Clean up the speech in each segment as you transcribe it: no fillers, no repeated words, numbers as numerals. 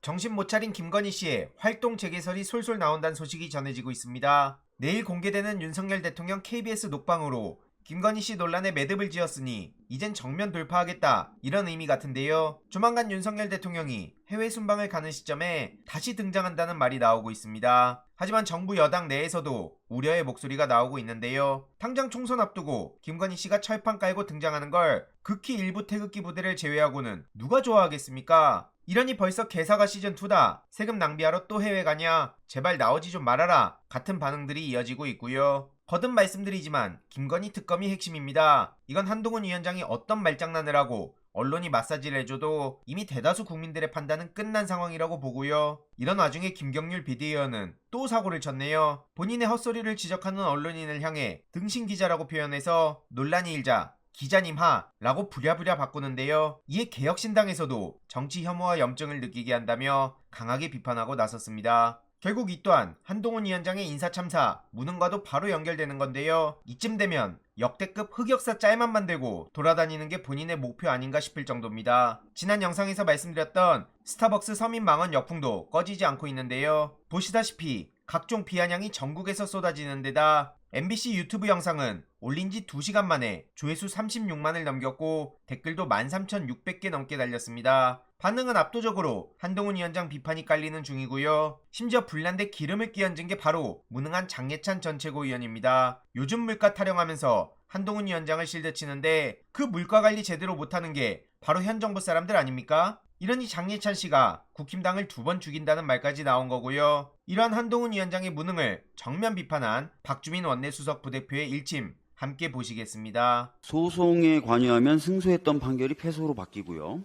정신 못 차린 김건희 씨의 활동 재개설이 솔솔 나온다는 소식이 전해지고 있습니다. 내일 공개되는 윤석열 대통령 KBS 녹방으로 김건희 씨 논란에 매듭을 지었으니 이젠 정면 돌파하겠다 이런 의미 같은데요. 조만간 윤석열 대통령이 해외 순방을 가는 시점에 다시 등장한다는 말이 나오고 있습니다. 하지만 정부 여당 내에서도 우려의 목소리가 나오고 있는데요. 당장 총선 앞두고 김건희 씨가 철판 깔고 등장하는 걸 극히 일부 태극기 부대를 제외하고는 누가 좋아하겠습니까? 이러니 벌써 개사가 시즌2다. 세금 낭비하러 또 해외 가냐? 제발 나오지 좀 말아라. 같은 반응들이 이어지고 있고요. 거듭 말씀드리지만 김건희 특검이 핵심입니다. 이건 한동훈 위원장이 어떤 말장난을 하고 언론이 마사지를 해줘도 이미 대다수 국민들의 판단은 끝난 상황이라고 보고요. 이런 와중에 김경률 비대위원은 또 사고를 쳤네요. 본인의 헛소리를 지적하는 언론인을 향해 등신 기자라고 표현해서 논란이 일자 기자님 하라고 부랴부랴 바꾸는데요. 이에 개혁신당에서도 정치 혐오와 염증을 느끼게 한다며 강하게 비판하고 나섰습니다. 결국 이 또한 한동훈 위원장의 인사참사 무능과도 바로 연결되는 건데요. 이쯤 되면 역대급 흑역사 짤만 만들고 돌아다니는 게 본인의 목표 아닌가 싶을 정도입니다. 지난 영상에서 말씀드렸던 스타벅스 서민 망원 역풍도 꺼지지 않고 있는데요. 보시다시피 각종 비아냥이 전국에서 쏟아지는 데다 MBC 유튜브 영상은 올린 지 2시간 만에 조회수 36만을 넘겼고 댓글도 13,600개 넘게 달렸습니다. 반응은 압도적으로 한동훈 위원장 비판이 깔리는 중이고요. 심지어 불난데 기름을 끼얹은 게 바로 무능한 장예찬 전 최고위원입니다. 요즘 물가 타령하면서 한동훈 위원장을 실드치는데 그 물가 관리 제대로 못하는 게 바로 현 정부 사람들 아닙니까? 이러니 장예찬 씨가 국힘당을 2번 죽인다는 말까지 나온 거고요. 이러한 한동훈 위원장의 무능을 정면 비판한 박주민 원내수석 부대표의 일침 함께 보시겠습니다. 소송에 관여하면 승소했던 판결이 패소로 바뀌고요.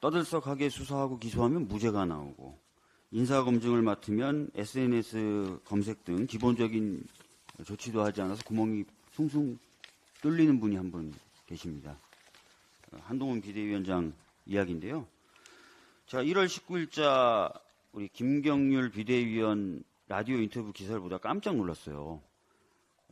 떠들썩하게 수사하고 기소하면 무죄가 나오고 인사검증을 맡으면 SNS 검색 등 기본적인 조치도 하지 않아서 구멍이 숭숭 뚫리는 분이 한 분 계십니다. 한동훈 비대위원장 이야기인데요. 제가 1월 19일자 우리 김경률 비대위원 라디오 인터뷰 기사를 보다 깜짝 놀랐어요.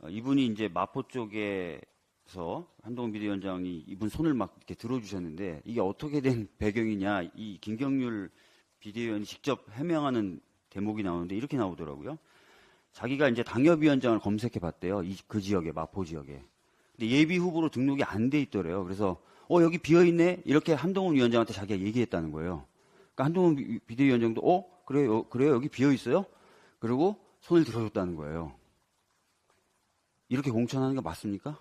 이분이 이제 마포 쪽에서 한동훈 비대위원장이 이분 손을 막 이렇게 들어주셨는데 이게 어떻게 된 배경이냐, 이 김경률 비대위원이 직접 해명하는 대목이 나오는데 이렇게 나오더라고요. 자기가 이제 당협위원장을 검색해 봤대요. 그 지역에, 마포 지역에. 근데 예비 후보로 등록이 안 돼 있더래요. 그래서 여기 비어 있네 이렇게 한동훈 위원장한테 자기가 얘기했다는 거예요. 그러니까 한동훈 비대위원장도 그래요 여기 비어 있어요. 그리고 손을 들어줬다는 거예요. 이렇게 공천하는 게 맞습니까?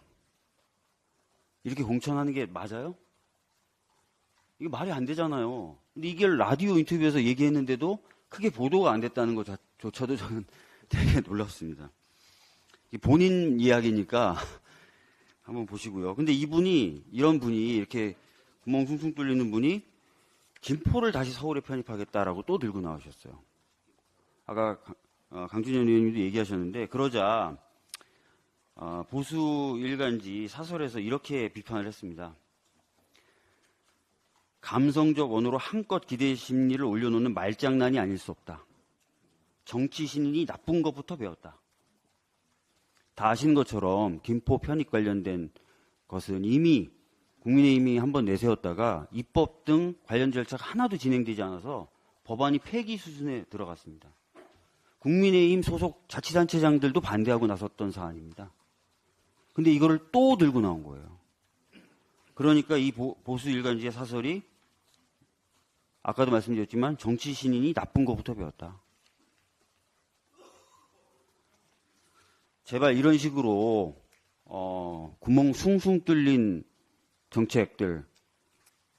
이렇게 공천하는 게 맞아요? 이게 말이 안 되잖아요. 근데 이게 라디오 인터뷰에서 얘기했는데도 크게 보도가 안 됐다는 것조차도 저는 되게 놀랐습니다. 본인 이야기니까 한번 보시고요. 근데 이런 분이 이렇게 구멍 숭숭 뚫리는 분이 김포를 다시 서울에 편입하겠다라고 또 들고 나오셨어요. 아까 강준현 의원님도 얘기하셨는데 그러자 보수 일간지 사설에서 이렇게 비판을 했습니다. 감성적 언어로 한껏 기대 심리를 올려놓는 말장난이 아닐 수 없다. 정치 신인이 나쁜 것부터 배웠다. 다 아시는 것처럼 김포 편입 관련된 것은 이미 국민의힘이 한번 내세웠다가 입법 등 관련 절차가 하나도 진행되지 않아서 법안이 폐기 수준에 들어갔습니다. 국민의힘 소속 자치단체장들도 반대하고 나섰던 사안입니다. 근데 이거를 또 들고 나온 거예요. 그러니까 이 보수 일간지의 사설이 아까도 말씀드렸지만 정치 신인이 나쁜 것부터 배웠다. 제발 이런 식으로 구멍 숭숭 뚫린 정책들,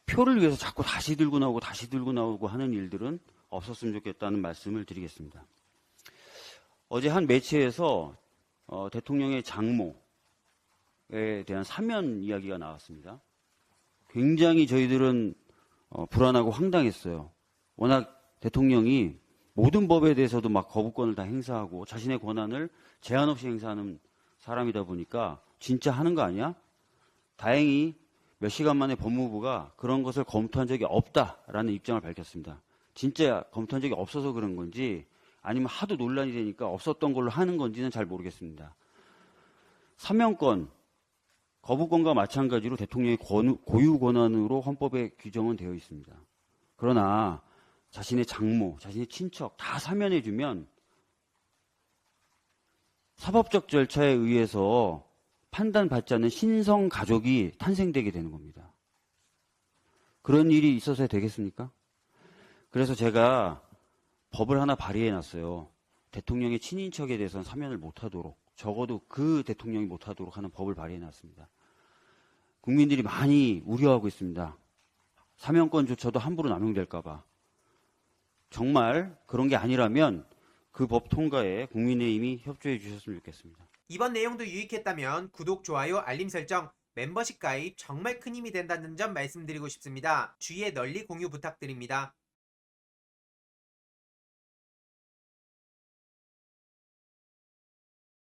표를 위해서 자꾸 다시 들고 나오고 하는 일들은 없었으면 좋겠다는 말씀을 드리겠습니다. 어제 한 매체에서 대통령의 장모에 대한 사면 이야기가 나왔습니다. 굉장히 저희들은 불안하고 황당했어요. 워낙 대통령이 모든 법에 대해서도 막 거부권을 다 행사하고 자신의 권한을 제한 없이 행사하는 사람이다 보니까 진짜 하는 거 아니야? 다행히 몇 시간 만에 법무부가 그런 것을 검토한 적이 없다라는 입장을 밝혔습니다. 진짜 검토한 적이 없어서 그런 건지 아니면 하도 논란이 되니까 없었던 걸로 하는 건지는 잘 모르겠습니다. 사면권, 거부권과 마찬가지로 대통령의 고유 권한으로 헌법에 규정은 되어 있습니다. 그러나 자신의 장모, 자신의 친척 다 사면해주면 사법적 절차에 의해서 판단받지 않는 신성 가족이 탄생되게 되는 겁니다. 그런 일이 있어서 되겠습니까? 그래서 제가 법을 하나 발의해놨어요. 대통령의 친인척에 대해서는 사면을 못하도록, 적어도 그 대통령이 못하도록 하는 법을 발의해놨습니다. 국민들이 많이 우려하고 있습니다. 사면권조차도 함부로 남용될까봐. 정말 그런 게 아니라면 그 법 통과에 국민의힘이 협조해 주셨으면 좋겠습니다. 이번 내용도 유익했다면 구독, 좋아요, 알림 설정, 멤버십 가입 정말 큰 힘이 된다는 점 말씀드리고 싶습니다. 주위에 널리 공유 부탁드립니다.